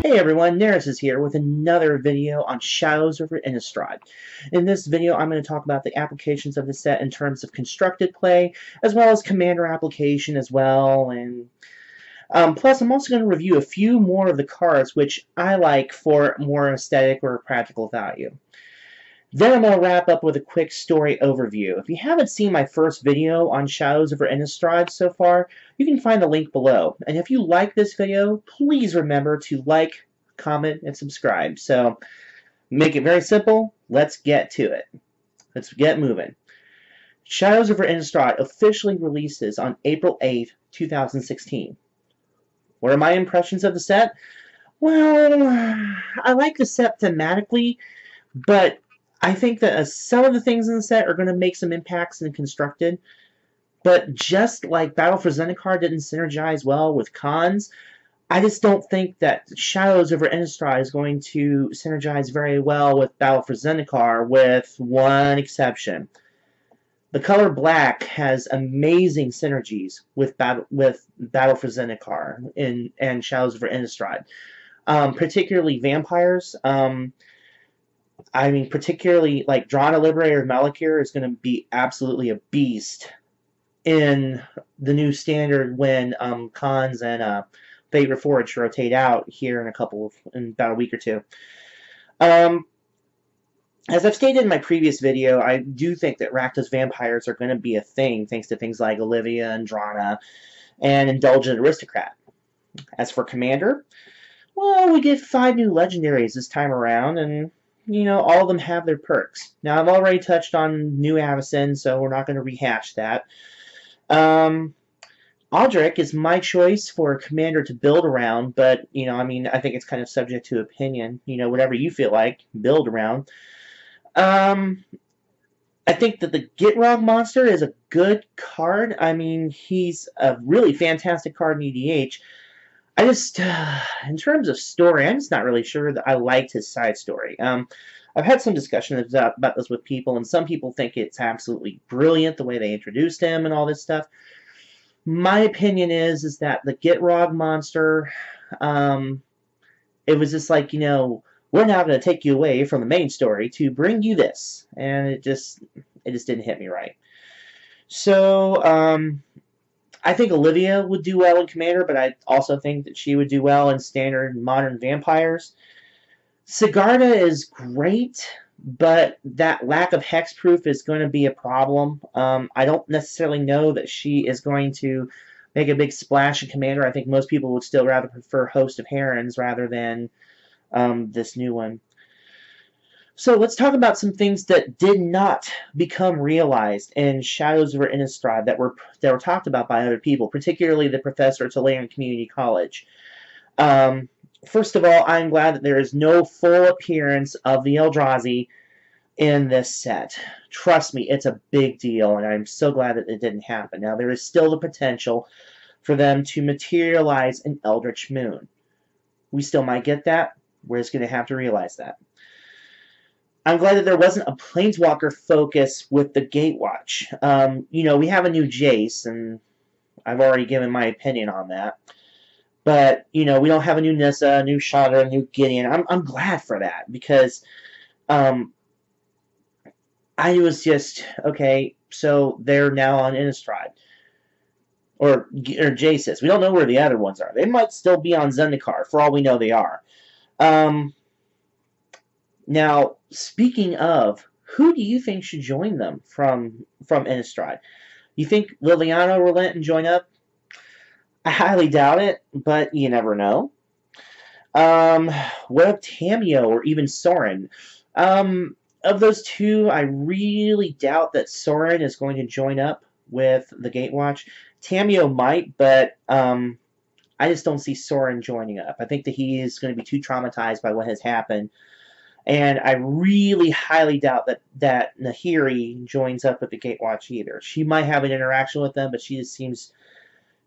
Hey everyone, Neresis here with another video on Shadows over Innistrad. In this video, I'm going to talk about the applications of the set in terms of constructed play, as well as commander application as well, and plus I'm also going to review a few more of the cards which I like for more aesthetic or practical value. Then I'm going to wrap up with a quick story overview. If you haven't seen my first video on Shadows over Innistrad so far, you can find the link below. And if you like this video, please remember to like, comment, and subscribe. So, make it very simple. Let's get to it. Let's get moving. Shadows over Innistrad officially releases on April 8th, 2016. What are my impressions of the set? Well, I like the set thematically, but I think that some of the things in the set are going to make some impacts in Constructed, but just like Battle for Zendikar didn't synergize well with Khans, I just don't think that Shadows over Innistrad is going to synergize very well with Battle for Zendikar, with one exception. The color black has amazing synergies with Battle for Zendikar and Shadows over Innistrad, particularly vampires. I mean, particularly, like, Drana Liberator Malakir is going to be absolutely a beast in the new standard when Khans and Fate Reforged rotate out here in about a week or two. As I've stated in my previous video, I do think that Rakdos vampires are going to be a thing, thanks to things like Olivia and Drana and Indulgent Aristocrat. As for Commander, well, we get 5 new legendaries this time around, and all of them have their perks. Now, I've already touched on New Avacyn, so we're not going to rehash that. Aldrich is my choice for a commander to build around, but, I think it's kind of subject to opinion. Whatever you feel like, build around. I think that the Gitrog monster is a good card. I mean, he's a really fantastic card in EDH. I just, in terms of story, I'm just not really sure that I liked his side story. I've had some discussions about this with people, and some people think it's absolutely brilliant the way they introduced him and all this stuff. My opinion is that the Gitrog monster, it was just like, we're now going to take you away from the main story to bring you this, and it just didn't hit me right. So, I think Olivia would do well in Commander, but I also think that she would do well in Standard Modern Vampires. Sigarda is great, but that lack of hexproof is going to be a problem. I don't necessarily know that she is going to make a big splash in Commander. I think most people would still rather prefer Host of Herons rather than this new one. So let's talk about some things that did not become realized in Shadows over Innistrad that were talked about by other people, particularly the professor at Tolarian Community College. First of all, I'm glad that there is no full appearance of the Eldrazi in this set. Trust me, it's a big deal, and I'm so glad that it didn't happen. Now, there is still the potential for them to materialize an Eldritch Moon. We still might get that. We're just going to have to realize that. I'm glad that there wasn't a Planeswalker focus with the Gatewatch. We have a new Jace, and I've already given my opinion on that. But, we don't have a new Nissa, a new Chandra, a new Gideon. I'm glad for that, because I was just, okay, so they're now on Innistrad. Or Jace's. We don't know where the other ones are. They might still be on Zendikar. For all we know, they are. Now, speaking of, who do you think should join them from Innistrad? You think Liliana will relent and join up? I highly doubt it, but you never know. What of Tamiyo or even Sorin? Of those two, I really doubt that Sorin is going to join up with the Gatewatch. Tamiyo might, but I just don't see Sorin joining up. I think that he is going to be too traumatized by what has happened. And I really highly doubt that Nahiri joins up with the Gatewatch either. She might have an interaction with them, but she just seems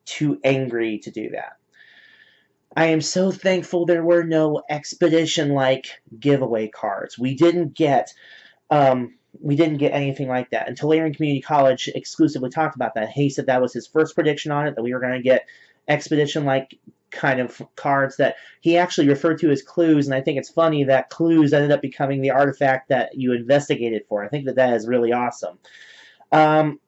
too angry to do that. I am so thankful there were no expedition-like giveaway cards. We didn't get anything like that. And Tolarian Community College exclusively talked about that. He said that was his first prediction on it, that we were going to get expedition-like kind of cards that he actually referred to as clues, and I think it's funny that clues ended up becoming the artifact that you investigated for. I think that that is really awesome. I'm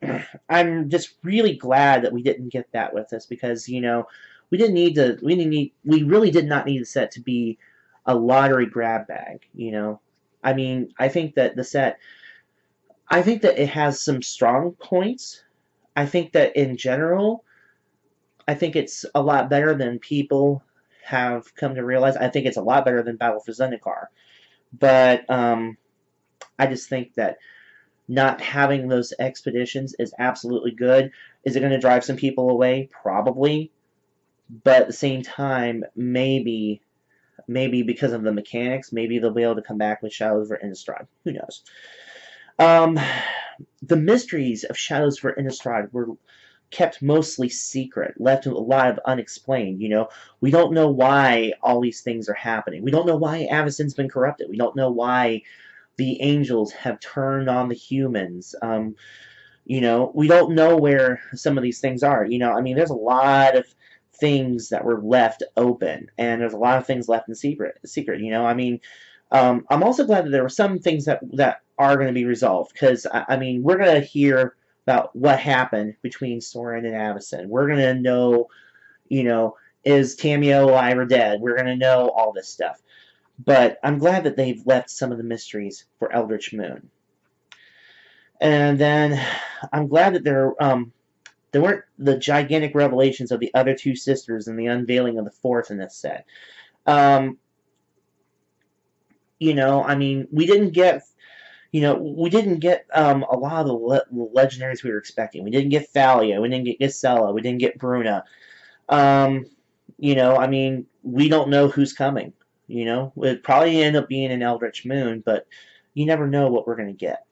just really glad that we didn't get that with this, because, you know, we really did not need the set to be a lottery grab bag, you know. I mean, I think that it has some strong points. I think that in general, I think it's a lot better than people have come to realize. I think it's a lot better than Battle for Zendikar. But I just think that not having those expeditions is absolutely good. Is it going to drive some people away? Probably. But at the same time, maybe because of the mechanics, maybe they'll be able to come back with Shadows over Innistrad. Who knows? The mysteries of Shadows for Innistrad were kept mostly secret, left a lot of unexplained. You know, we don't know why all these things are happening. We don't know why Avacyn's been corrupted. We don't know why the angels have turned on the humans. You know, we don't know where some of these things are. You know, I mean, there's a lot of things that were left open, and there's a lot of things left in secret. You know, I mean, I'm also glad that there were some things that are going to be resolved, because I mean, we're going to hear about what happened between Soren and Avacyn. We're going to know, you know, is Tamio alive or dead? We're going to know all this stuff. But I'm glad that they've left some of the mysteries for Eldritch Moon. And then I'm glad that there weren't the gigantic revelations of the other two sisters and the unveiling of the fourth in this set. You know, I mean, we didn't get a lot of the legendaries we were expecting. We didn't get Thalia, we didn't get Gisela, we didn't get Bruna. You know, I mean, we don't know who's coming. You know, it'd probably end up being an Eldritch Moon, but you never know what we're going to get.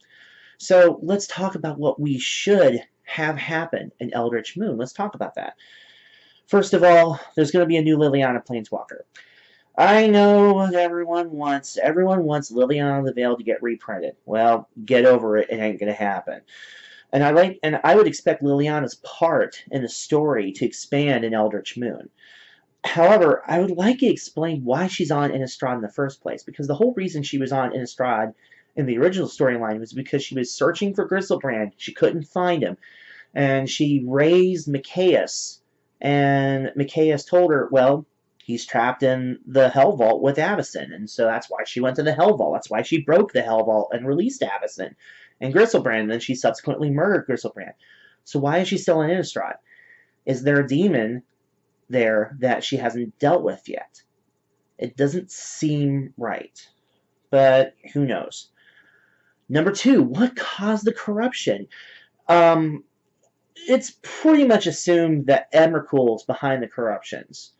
So let's talk about what we should have happen in Eldritch Moon. Let's talk about that. First of all, there's going to be a new Liliana Planeswalker. I know what everyone wants. Everyone wants Liliana the Veil to get reprinted. Well, get over it. It ain't going to happen. And I would expect Liliana's part in the story to expand in Eldritch Moon. However, I would like to explain why she's on Innistrad in the first place, because the whole reason she was on Innistrad in the original storyline was because she was searching for Griselbrand. She couldn't find him, and she raised Mikaeus, and Mikaeus told her, well, he's trapped in the Hell Vault with Avacyn, and so that's why she went to the Hell Vault. That's why she broke the Hell Vault and released Avacyn and Griselbrand, and then she subsequently murdered Griselbrand. So why is she still in Innistrad? Is there a demon there that she hasn't dealt with yet? It doesn't seem right, but who knows? Number two, what caused the corruption? It's pretty much assumed that Emrakul's behind the corruptions,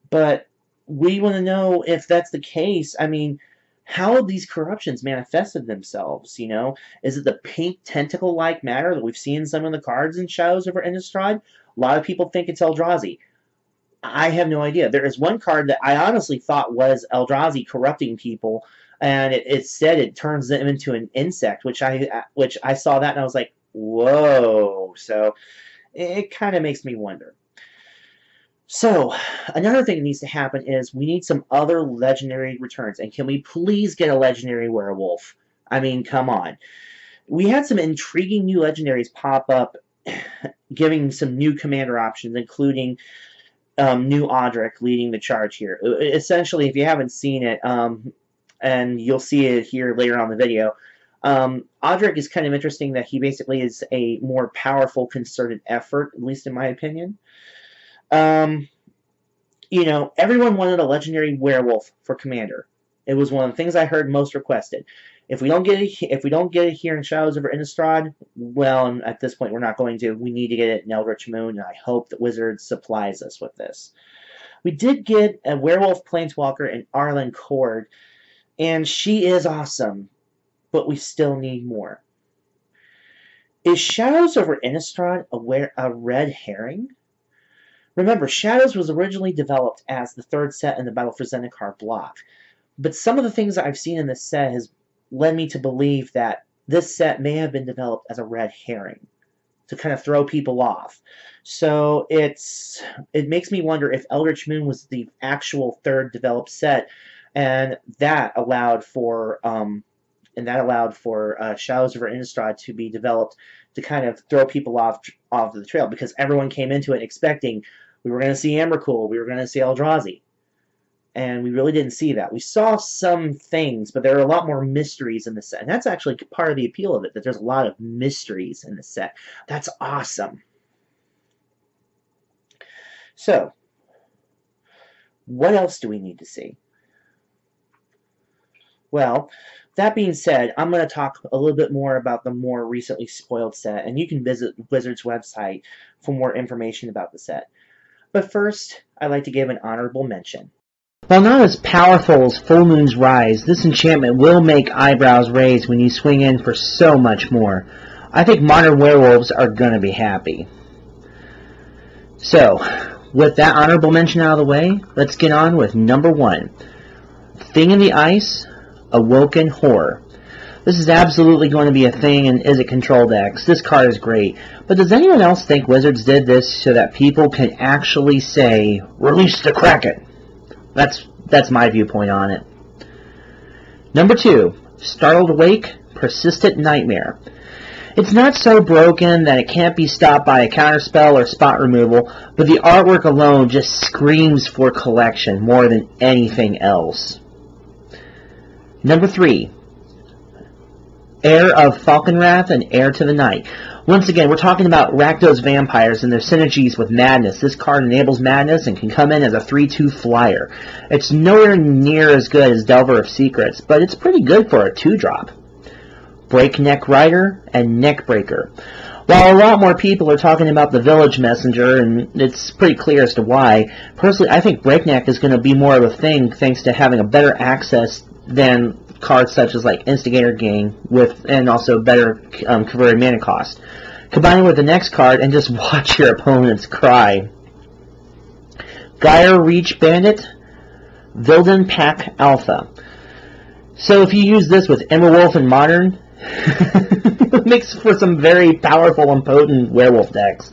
but we want to know if that's the case. I mean, how these corruptions manifested themselves, you know? Is it the pink tentacle-like matter that we've seen in some of the cards in Shadows over Innistrad? A lot of people think it's Eldrazi. I have no idea. There is one card that I honestly thought was Eldrazi corrupting people, and it said it turns them into an insect, which I saw that and I was like, whoa. So it kind of makes me wonder. So another thing that needs to happen is we need some other legendary returns, and can we please get a legendary werewolf? I mean, come on. We had some intriguing new legendaries pop up, giving some new commander options, including new Audric leading the charge here. Essentially, if you haven't seen it, and you'll see it here later on in the video, Audric is kind of interesting that he basically is a more powerful concerted effort, at least in my opinion. You know, everyone wanted a legendary werewolf for commander. It was one of the things I heard most requested. If we don't get it here in Shadows over Innistrad, well, at this point we're not going to. We need to get it in Eldritch Moon, and I hope that Wizards supplies us with this. We did get a werewolf planeswalker in Arlen Cord, and she is awesome, but we still need more. Is Shadows over Innistrad a red herring? Remember, Shadows was originally developed as the third set in the Battle for Zendikar block, but some of the things that I've seen in this set has led me to believe that this set may have been developed as a red herring. to kind of throw people off. So it makes me wonder if Eldritch Moon was the actual third developed set, and that allowed for Shadows over Innistrad to be developed to kind of throw people off the trail, because everyone came into it expecting we were going to see Emrakul, we were going to see Eldrazi. And we really didn't see that. We saw some things, but there are a lot more mysteries in the set. And that's actually part of the appeal of it, that there's a lot of mysteries in the set. That's awesome. So, what else do we need to see? Well, that being said, I'm going to talk a little bit more about the more recently spoiled set, and you can visit Blizzard's website for more information about the set. But first, I'd like to give an honorable mention. While not as powerful as Full Moon's Rise, this enchantment will make eyebrows raise when you swing in for so much more. I think modern werewolves are going to be happy. So, with that honorable mention out of the way, let's get on with number 1. Thing in the Ice, Awoken Horror. This is absolutely going to be a thing in Is It Control decks. This card is great. But does anyone else think Wizards did this so that people can actually say, "Release the Kraken"? That's my viewpoint on it. Number 2, Startled Awake, Persistent Nightmare. It's not so broken that it can't be stopped by a counterspell or spot removal, but the artwork alone just screams for collection more than anything else. Number 3, Heir of Falconwrath and Heir to the Night. Once again, we're talking about Rakdos vampires and their synergies with Madness. This card enables Madness and can come in as a 3/2 flyer. It's nowhere near as good as Delver of Secrets, but it's pretty good for a 2-drop. Breakneck Rider and Neckbreaker. While a lot more people are talking about the Village Messenger, and it's pretty clear as to why, personally I think Breakneck is going to be more of a thing thanks to having a better access than cards such as like Instigator Gang and also better converted mana cost. Combine it with the next card and just watch your opponents cry. Gyre Reach Bandit, Vilden Pack Alpha. So if you use this with Emberwolf and Modern, it makes for some very powerful and potent werewolf decks.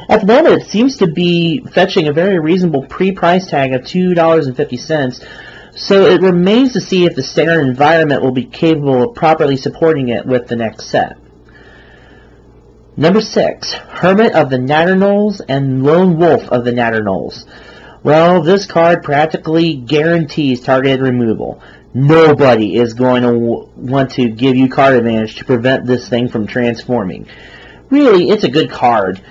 At the moment, it seems to be fetching a very reasonable pre-price tag of $2.50, so it remains to see if the standard environment will be capable of properly supporting it with the next set. Number 6, Hermit of the Natternolls and Lone Wolf of the Natternolls. Well, this card practically guarantees targeted removal. Nobody is going to want to give you card advantage to prevent this thing from transforming. Really, it's a good card.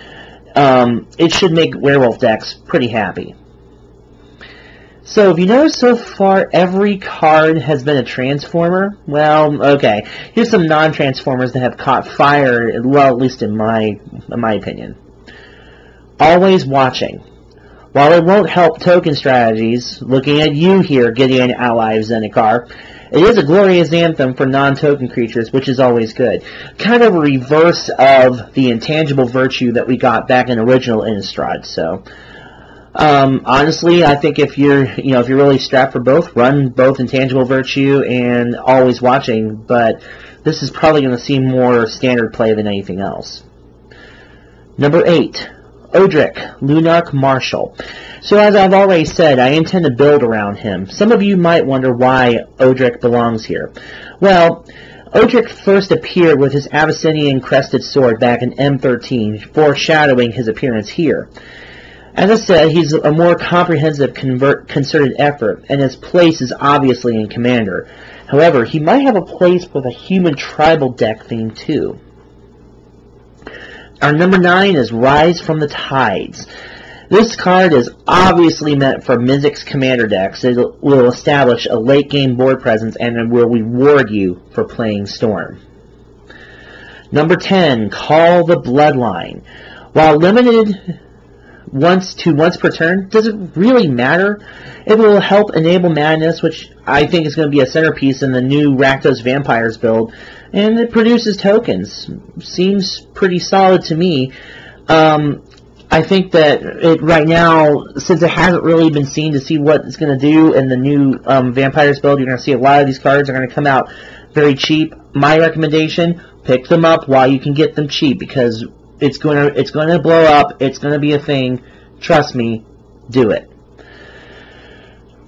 It should make werewolf decks pretty happy. So, if you notice so far, every card has been a Transformer. Well, okay. Here's some non-Transformers that have caught fire, well, at least in my opinion. Always Watching. While it won't help token strategies, looking at you here, Gideon Ally of Zendikar, it is a glorious anthem for non-token creatures, which is always good. Kind of a reverse of the intangible virtue that we got back in original Innistrad, so... honestly, I think if you're really strapped for both, run both Intangible Virtue and Always Watching, but this is probably going to seem more standard play than anything else. Number 8, Odric, Lunarch Marshal. So as I've already said, I intend to build around him. Some of you might wonder why Odric belongs here. Well, Odric first appeared with his Abyssinian crested sword back in M13, foreshadowing his appearance here. As I said, he's a more comprehensive concerted effort, and his place is obviously in Commander. However, he might have a place with a human tribal deck theme too. Our number 9 is Rise from the Tides. This card is obviously meant for Mizzix Commander decks. It will establish a late game board presence and it will reward you for playing Storm. Number 10, Call the Bloodline. While limited once per turn, does it really matter? It will help enable Madness, which I think is going to be a centerpiece in the new Rakdos Vampires build, and it produces tokens. Seems pretty solid to me. I think that right now, since it hasn't really been seen to see what it's going to do in the new Vampires build, you're going to see a lot of these cards are going to come out very cheap. My recommendation, pick them up while you can get them cheap, because It's gonna blow up. It's gonna be a thing. Trust me. Do it.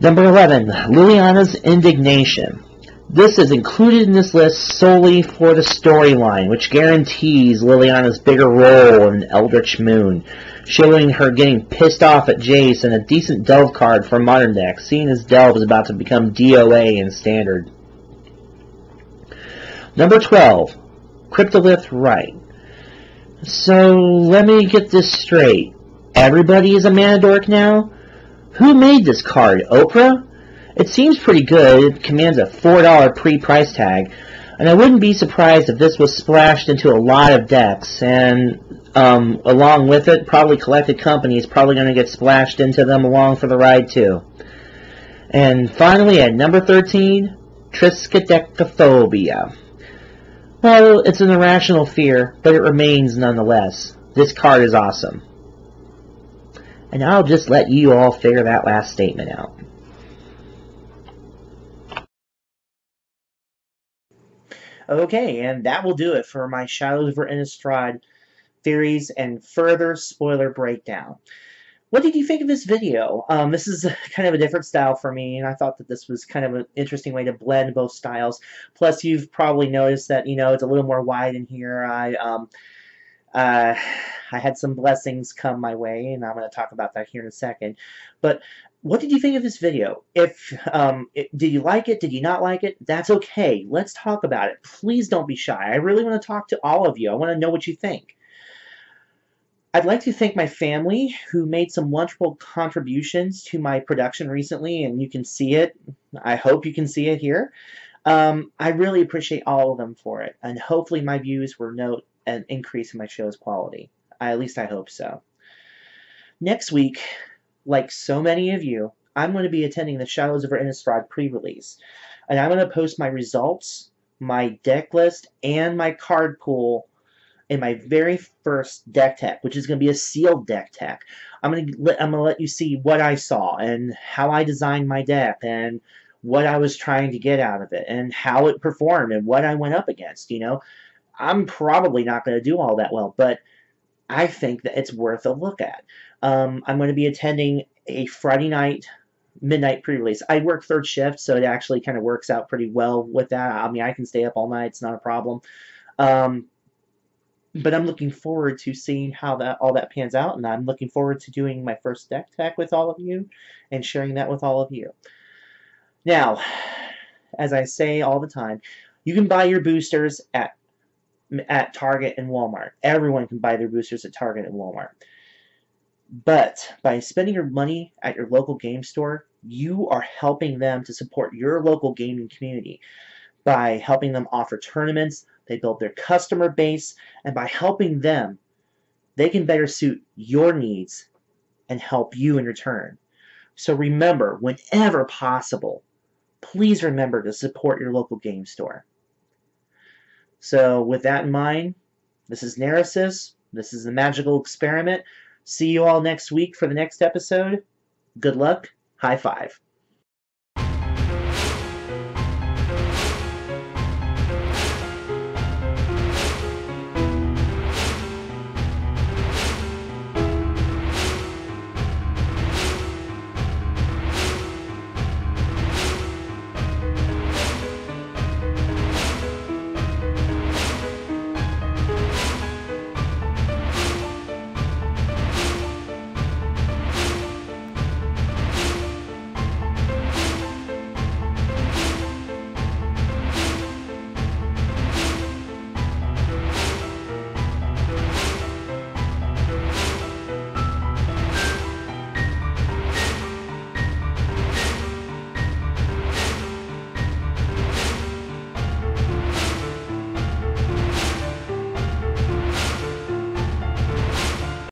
Number 11, Liliana's Indignation. This is included in this list solely for the storyline, which guarantees Liliana's bigger role in Eldritch Moon, showing her getting pissed off at Jace and a decent Delve card for Modern deck, seeing as Delve is about to become DOA in Standard. Number 12, Cryptolith Rite. So, let me get this straight. Everybody is a mana dork now? Who made this card? Oprah? It seems pretty good. It commands a $4 pre-price tag, and I wouldn't be surprised if this was splashed into a lot of decks, and along with it, probably Collected Company is probably going to get splashed into them along for the ride too. And finally, at number 13, Triskaidekaphobia. Well, it's an irrational fear, but it remains nonetheless. This card is awesome. And I'll just let you all figure that last statement out. Okay, and that will do it for my Shadows over Innistrad theories and further spoiler breakdown. What did you think of this video? This is kind of a different style for me, and I thought that this was kind of an interesting way to blend both styles. Plus, you've probably noticed that, you know, it's a little more wide in here. I had some blessings come my way, and I'm going to talk about that here in a second. But what did you think of this video? Did you like it? Did you not like it? That's okay. Let's talk about it. Please don't be shy. I really want to talk to all of you. I want to know what you think. I'd like to thank my family who made some wonderful contributions to my production recently, and you can see it. I hope you can see it here. I really appreciate all of them for it, and hopefully my views will note an increase in my show's quality. At least I hope so. Next week, like so many of you, I'm going to be attending the Shadows over Innistrad pre-release, and I'm going to post my results, my deck list, and my card pool in my very first deck tech, which is going to be a sealed deck tech. I'm going to let you see what I saw and how I designed my deck and what I was trying to get out of it and how it performed and what I went up against. You know, I'm probably not going to do all that well, but I think that it's worth a look at. I'm going to be attending a Friday night midnight pre-release. I work third shift, so it actually kind of works out pretty well with that. I mean, I can stay up all night. It's not a problem. But I'm looking forward to seeing how all that pans out, and I'm looking forward to doing my first deck tech with all of you and sharing that with all of you. Now, as I say all the time, you can buy your boosters at Target and Walmart. Everyone can buy their boosters at Target and Walmart. But by spending your money at your local game store, you are helping them to support your local gaming community. By helping them offer tournaments, they build their customer base, and by helping them, they can better suit your needs and help you in return. So remember, whenever possible, please remember to support your local game store. So with that in mind, this is Neresis. This is the Magical Experiment. See you all next week for the next episode. Good luck. High five.